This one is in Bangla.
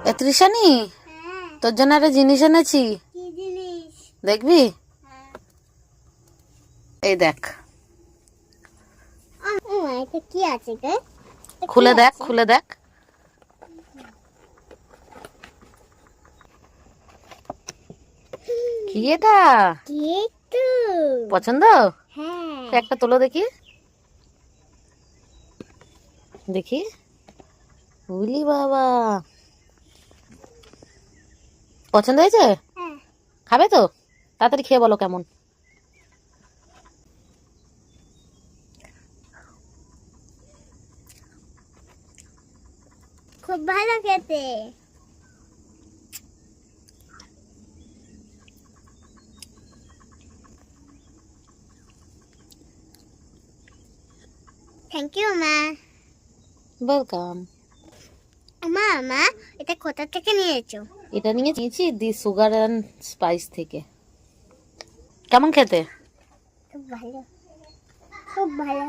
এ তৃষানি, তোর জন্য একটা জিনিস এনেছি, দেখবি? এই দেখ, কি আছে? খুলে দেখ, খুলে দেখ। কি এটা? পছন্দ? একটা তোলো দেখি, দেখি। বুঝলি বাবা, পছন্দ হয়েছে? খাবে তো? তাড়াতাড়ি খেয়ে বলো কেমন। খুব ভালো খেতে। থ্যাংক ইউ মা। ওয়েলকাম। মা এটা কোথা থেকে নিয়েছো? এটা নিয়েছি দি সুগার অ্যান্ড স্পাইস থেকে। কেমন খেতে? খুব ভালো, খুব ভালো।